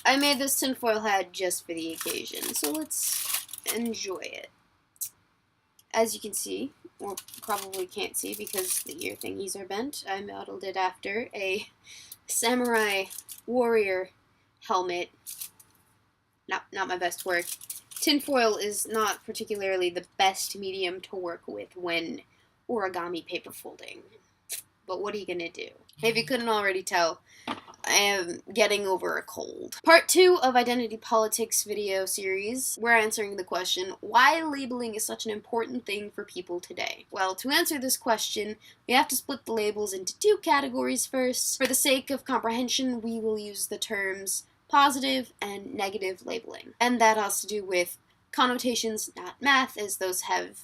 I made this tinfoil hat just for the occasion, so let's enjoy it. As you can see, or probably can't see because the ear thingies are bent, I modeled it after a samurai warrior helmet. Not my best work. Tinfoil is not particularly the best medium to work with when origami paper folding. But what are you gonna do? If you couldn't already tell, I am getting over a cold. Part 2 of Identity Politics video series, we're answering the question, why labeling is such an important thing for people today? Well, to answer this question, we have to split the labels into 2 categories first. For the sake of comprehension, we will use the terms positive and negative labeling. And that has to do with connotations, not math, as those have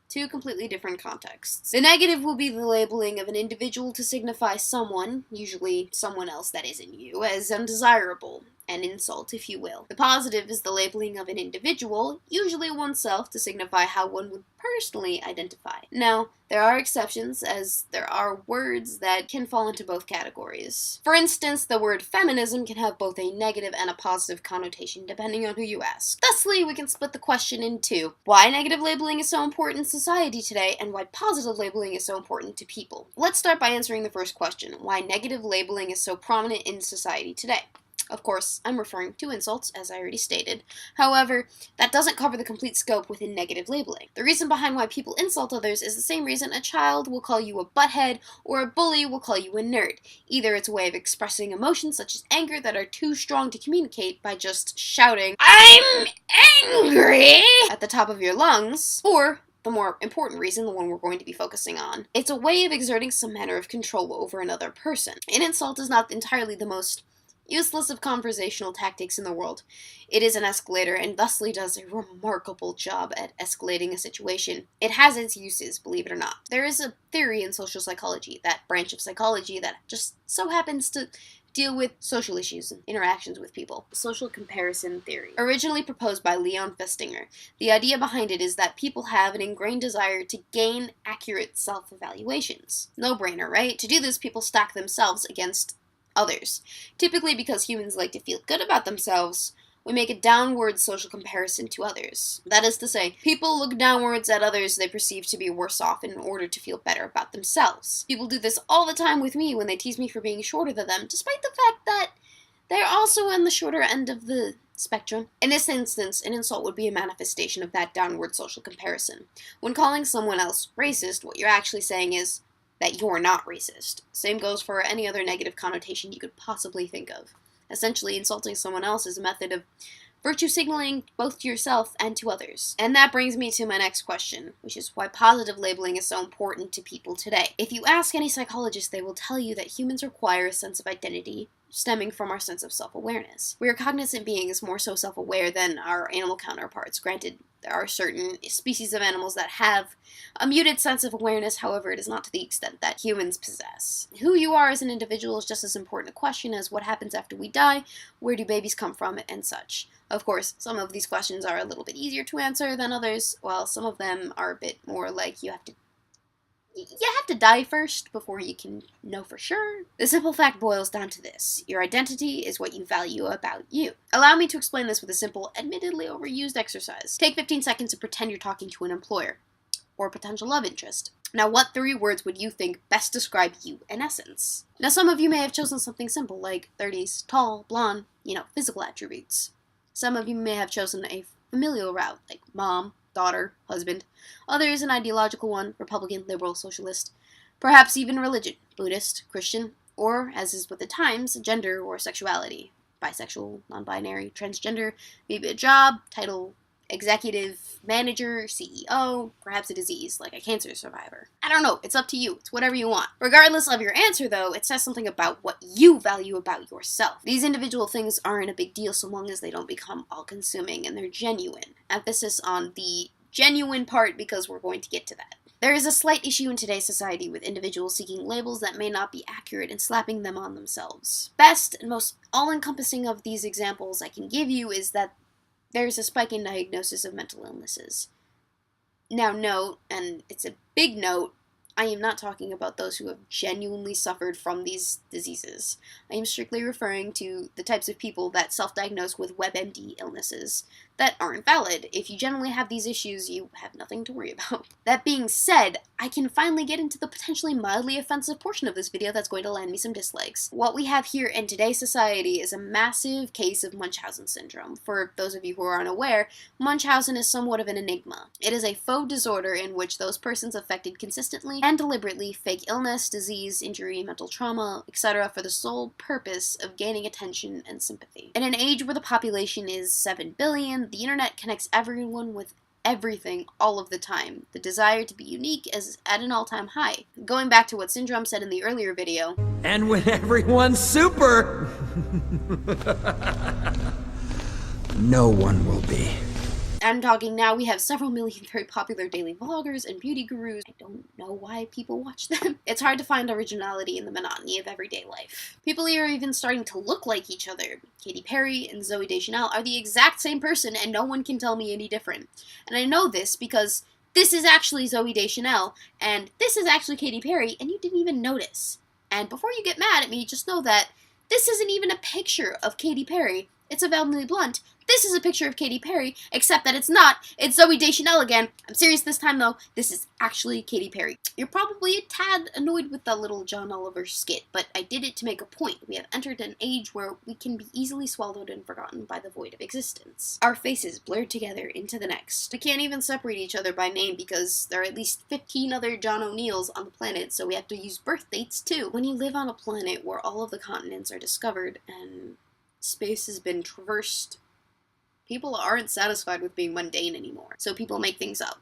2 completely different contexts. The negative will be the labeling of an individual to signify someone, usually someone else that isn't you, as undesirable, an insult, if you will. The positive is the labeling of an individual, usually oneself, to signify how one would personally identify. Now, there are exceptions, as there are words that can fall into both categories. For instance, the word feminism can have both a negative and a positive connotation, depending on who you ask. Thusly, we can split the question in 2. Why negative labeling is so important in society today, and why positive labeling is so important to people. Let's start by answering the first question, why negative labeling is so prominent in society today. Of course, I'm referring to insults, as I already stated. However, that doesn't cover the complete scope within negative labeling. The reason behind why people insult others is the same reason a child will call you a butthead or a bully will call you a nerd. Either it's a way of expressing emotions such as anger that are too strong to communicate by just shouting, "I'm angry!" at the top of your lungs, or the more important reason, the one we're going to be focusing on, it's a way of exerting some manner of control over another person. An insult is not entirely the most useless of conversational tactics in the world. It is an escalator and thusly does a remarkable job at escalating a situation. It has its uses, believe it or not. There is a theory in social psychology, that branch of psychology that just so happens to deal with social issues and interactions with people. Social comparison theory. Originally proposed by Leon Festinger, the idea behind it is that people have an ingrained desire to gain accurate self-evaluations. No-brainer, right? To do this, people stack themselves against others. Typically because humans like to feel good about themselves, we make a downward social comparison to others. That is to say, people look downwards at others they perceive to be worse off in order to feel better about themselves. People do this all the time with me when they tease me for being shorter than them, despite the fact that they're also on the shorter end of the spectrum. In this instance, an insult would be a manifestation of that downward social comparison. When calling someone else racist, what you're actually saying is that you're not racist. Same goes for any other negative connotation you could possibly think of. Essentially, insulting someone else is a method of virtue signaling both to yourself and to others. And that brings me to my next question, which is why positive labeling is so important to people today. If you ask any psychologist, they will tell you that humans require a sense of identity stemming from our sense of self-awareness. We are cognizant beings, more so self-aware than our animal counterparts. Granted, there are certain species of animals that have a muted sense of awareness, however, it is not to the extent that humans possess. Who you are as an individual is just as important a question as what happens after we die, where do babies come from, and such. Of course, some of these questions are a little bit easier to answer than others, while some of them are a bit more like you have to die first before you can know for sure. The simple fact boils down to this. Your identity is what you value about you. Allow me to explain this with a simple, admittedly overused exercise. Take 15 seconds to pretend you're talking to an employer or a potential love interest. Now, what 3 words would you think best describe you in essence? Now, some of you may have chosen something simple like 30s, tall, blonde, physical attributes. Some of you may have chosen a familial route like mom, daughter, husband. Others an ideological one, Republican, liberal, socialist. Perhaps even religion, Buddhist, Christian, or, as is with the times, gender or sexuality. Bisexual, non-binary, transgender, maybe a job, title, executive, manager, CEO, perhaps a disease, like a cancer survivor. I don't know, it's up to you, it's whatever you want. Regardless of your answer though, it says something about what you value about yourself. These individual things aren't a big deal so long as they don't become all-consuming and they're genuine. Emphasis on the genuine part because we're going to get to that. There is a slight issue in today's society with individuals seeking labels that may not be accurate and slapping them on themselves. Best and most all-encompassing of these examples I can give you is that there's a spike in diagnosis of mental illnesses. Now note, and it's a big note, I am not talking about those who have genuinely suffered from these diseases. I am strictly referring to the types of people that self-diagnose with WebMD illnesses that aren't valid. If you generally have these issues, you have nothing to worry about. That being said, I can finally get into the potentially mildly offensive portion of this video that's going to land me some dislikes. What we have here in today's society is a massive case of Munchausen syndrome. For those of you who are unaware, Munchausen is somewhat of an enigma. It is a faux disorder in which those persons affected consistently and deliberately fake illness, disease, injury, mental trauma, etc. for the sole purpose of gaining attention and sympathy. In an age where the population is 7 billion, the internet connects everyone with everything all of the time. The desire to be unique is at an all-time high. Going back to what Syndrome said in the earlier video, and when everyone's super, no one will be. I'm talking now, we have several million very popular daily vloggers and beauty gurus. I don't know why people watch them. It's hard to find originality in the monotony of everyday life. People here are even starting to look like each other. Katy Perry and Zooey Deschanel are the exact same person, and no one can tell me any different. And I know this because this is actually Zooey Deschanel, and this is actually Katy Perry, and you didn't even notice. And before you get mad at me, just know that this isn't even a picture of Katy Perry. It's a Emily Blunt. This is a picture of Katy Perry, except that it's not. It's Zooey Deschanel again. I'm serious this time, though. This is actually Katy Perry. You're probably a tad annoyed with the little John Oliver skit, but I did it to make a point. We have entered an age where we can be easily swallowed and forgotten by the void of existence. Our faces blurred together into the next. We can't even separate each other by name because there are at least 15 other John O'Neills on the planet, so we have to use birth dates, too. When you live on a planet where all of the continents are discovered and space has been traversed, people aren't satisfied with being mundane anymore, so people make things up.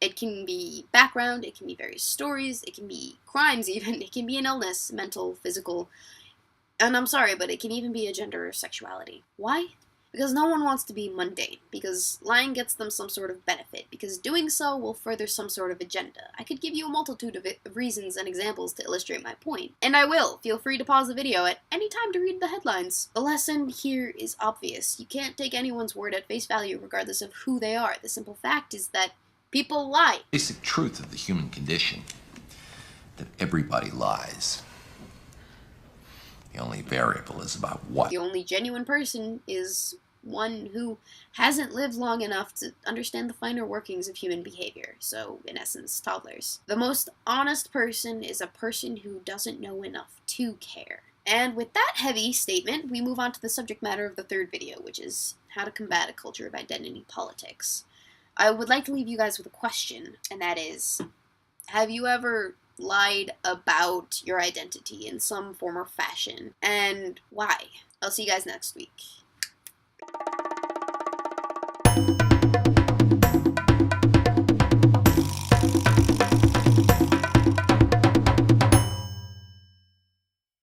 It can be background, it can be various stories, it can be crimes even, it can be an illness, mental, physical, and I'm sorry, but it can even be a gender or sexuality. Why? Because no one wants to be mundane, because lying gets them some sort of benefit, because doing so will further some sort of agenda. I could give you a multitude of reasons and examples to illustrate my point, and I will. Feel free to pause the video at any time to read the headlines. The lesson here is obvious. You can't take anyone's word at face value regardless of who they are. The simple fact is that people lie. Basic truth of the human condition, that everybody lies. The only variable is about what. The only genuine person is one who hasn't lived long enough to understand the finer workings of human behavior, so in essence, toddlers. The most honest person is a person who doesn't know enough to care. And with that heavy statement, we move on to the subject matter of the third video, which is how to combat a culture of identity politics. I would like to leave you guys with a question, and that is, have you ever lied about your identity in some form or fashion, and why? I'll see you guys next week.